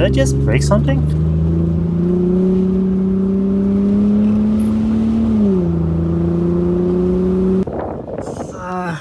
I just break something? I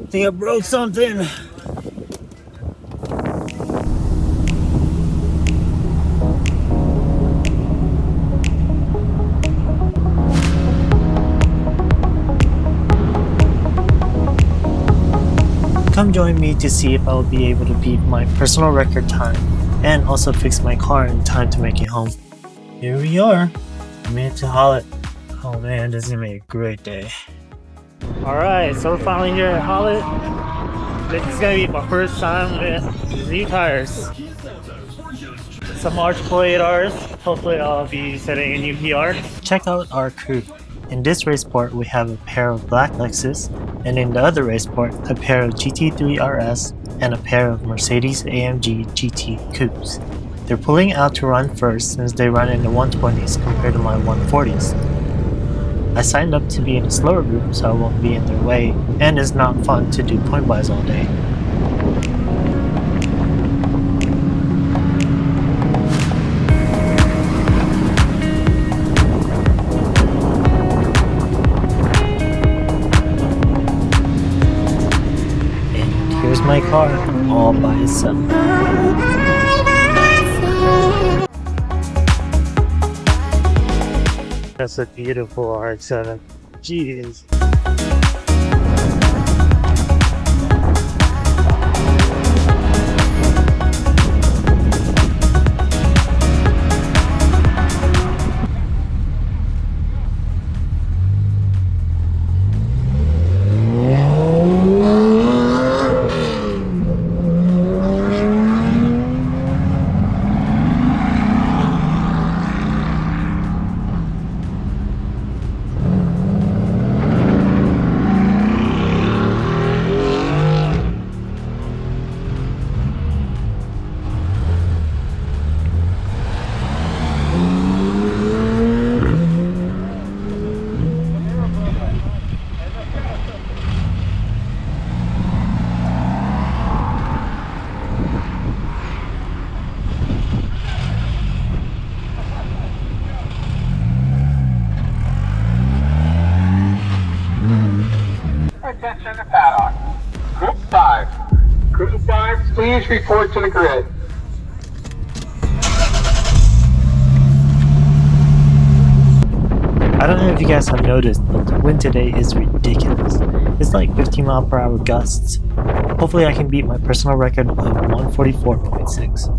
think I broke something. Come join me to see if I will be able to beat my personal record time and also fix my car in time to make it home. Here we are. I made it to Hallett. Oh man, this is gonna be a great day. Alright, so we're finally here at Hallett. This is gonna be my first time with Z tires. Some Arch coilovers. Hopefully I'll be setting a new PR. Check out our crew. In this race port we have a pair of black Lexus, and in the other race port a pair of GT3 RS and a pair of Mercedes AMG GT Coupes. They're pulling out to run first since they run in the 120s compared to my 140s. I signed up to be in a slower group so I won't be in their way, and it's not fun to do point buys all day. Here's my car, all by itself. That's a beautiful RX-7. Jeez. Attention to paddock. Group 5. Group 5, please report to the grid. I don't know if you guys have noticed, but the wind today is ridiculous. It's like 15 mph gusts. Hopefully I can beat my personal record of 144.6.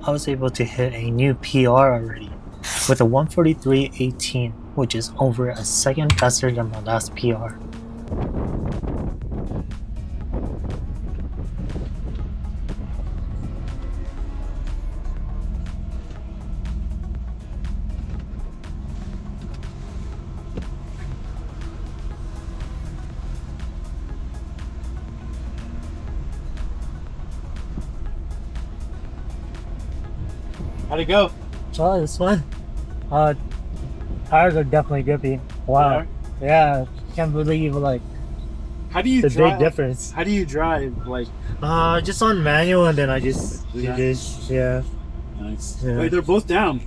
I was able to hit a new PR already with a 143.18, which is over a second faster than my last PR. How'd it go? Oh, it was fun. Tires are definitely grippy. Wow. Yeah, can't believe like How do you the drive? big difference. How do you drive? Like, Just on manual, and then I just do this. Yeah. nice. Yeah. Wait, they're both down.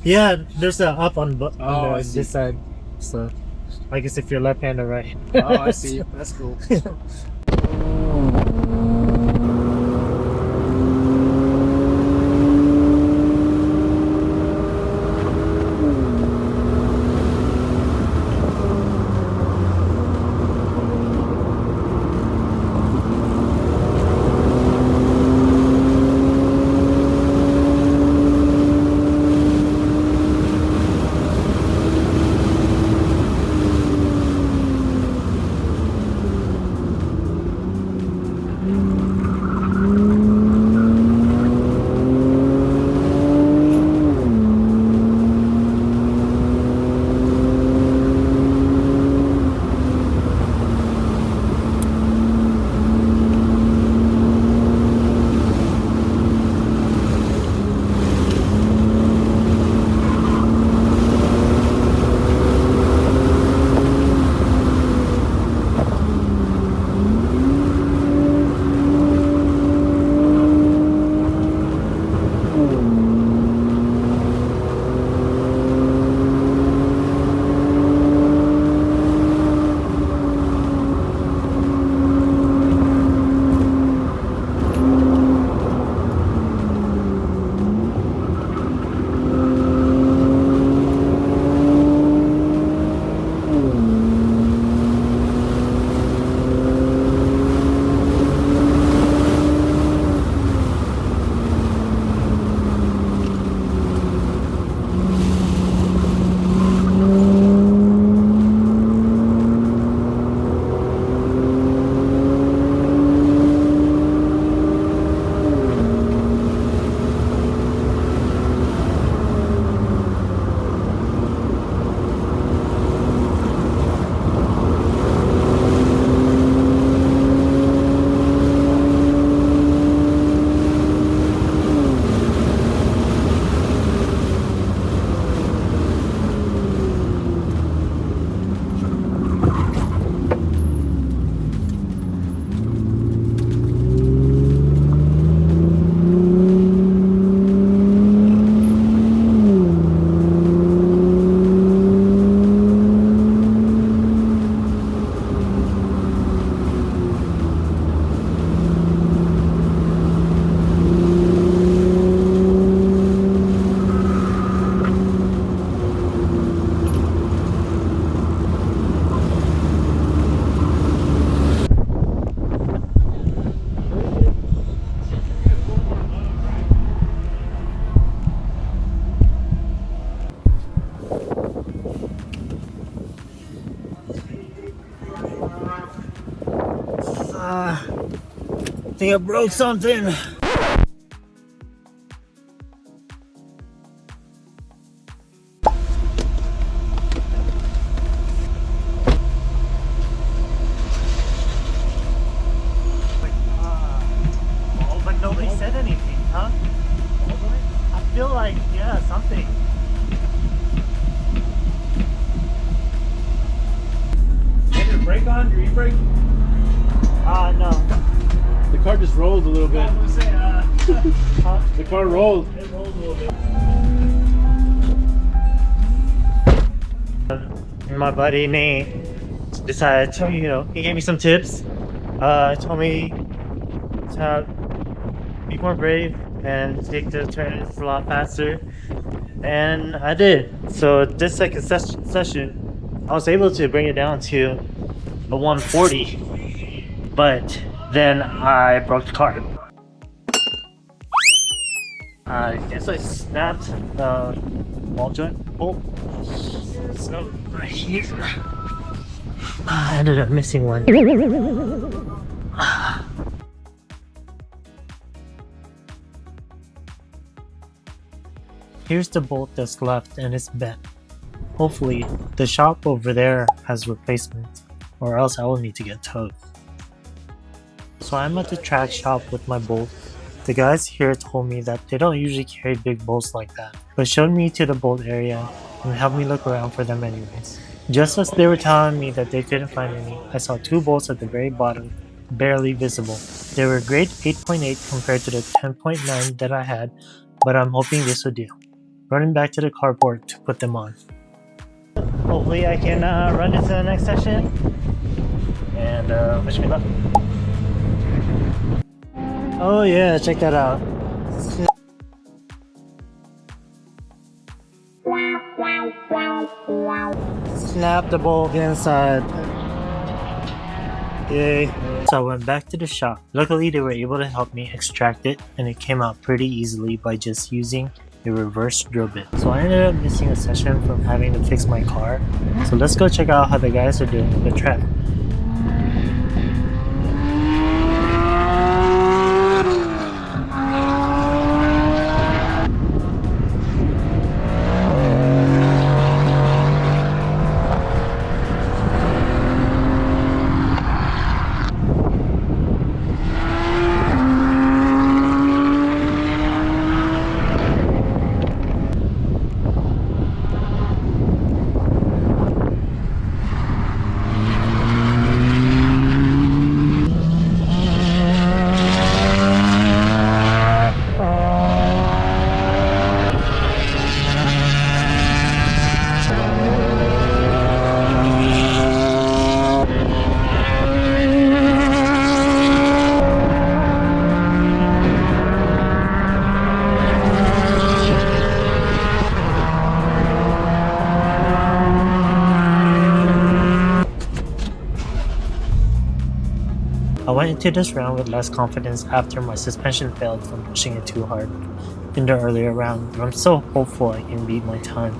Yeah, there's a up on, Oh, I see. this side. So, I guess if you're left hand or right. Oh, I see. That's cool. I think I broke something. But nobody said anything, huh? I feel like, yeah, something. Had your brake on? Your e-brake? No. The car just rolled a little bit. I was gonna say, huh? The car rolled. It rolled a little bit. My buddy Nate decided to, he gave me some tips. Told me to be more brave and take the turns a lot faster. And I did. So this second session, I was able to bring it down to a 140. But then I broke the car. I guess I snapped the ball joint bolt. So right here, I ended up missing one. Here's the bolt that's left and it's bent. Hopefully the shop over there has replacement, or else I will need to get towed. So I'm at the track shop with my bolt The guys here told me that they don't usually carry big bolts like that, but showed me to the bolt area and helped me look around for them anyways. Just as they were telling me that they couldn't find any, I saw 2 bolts at the very bottom, barely visible. They were grade 8.8 compared to the 10.9 that I had, but I'm hoping this will do. Running back to the carport to put them on. Hopefully I can run into the next session, and wish me luck. Oh yeah, check that out. Snap the bolt inside. Yay. So I went back to the shop. Luckily they were able to help me extract it, and it came out pretty easily by just using a reverse drill bit. So I ended up missing a session from having to fix my car. So let's go check out how the guys are doing on the track. I went into this round with less confidence after my suspension failed from pushing it too hard in the earlier round, but I'm so hopeful I can beat my time.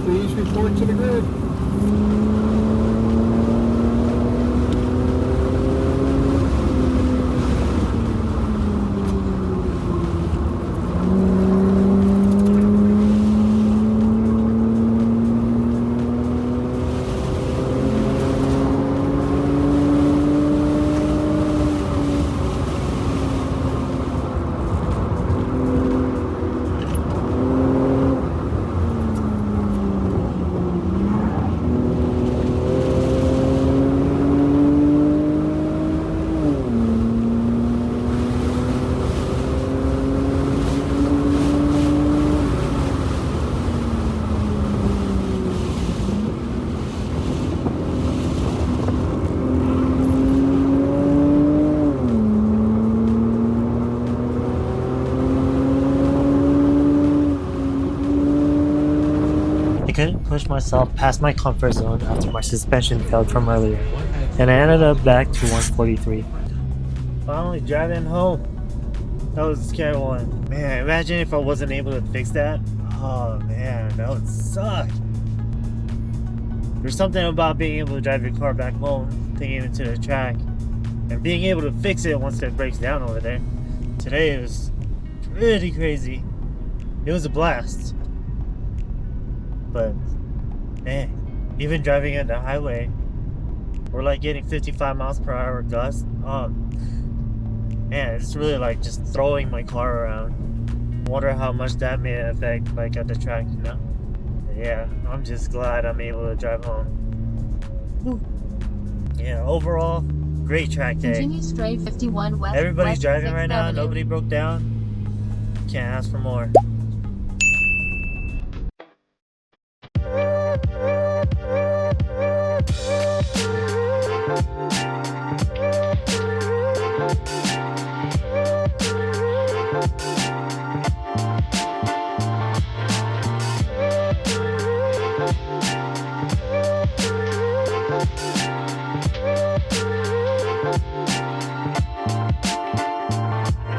Please report to the grid. I couldn't push myself past my comfort zone after my suspension failed from earlier, and I ended up back to 143. Finally driving home. That was a scary one. Man, imagine if I wasn't able to fix that. Oh man, that would suck. There's something about being able to drive your car back home, taking it to the track, and being able to fix it once it breaks down over there. Today it was pretty crazy. It was a blast. But man, even driving on the highway, we're like getting 55 miles per hour gusts. Man, it's really like just throwing my car around. Wonder how much that may affect like at the track, you know? But yeah, I'm just glad I'm able to drive home. Whew. Yeah, overall, great track day. Continue straight 51 west. Everybody's west driving 6th right now. Avenue. Nobody broke down. Can't ask for more.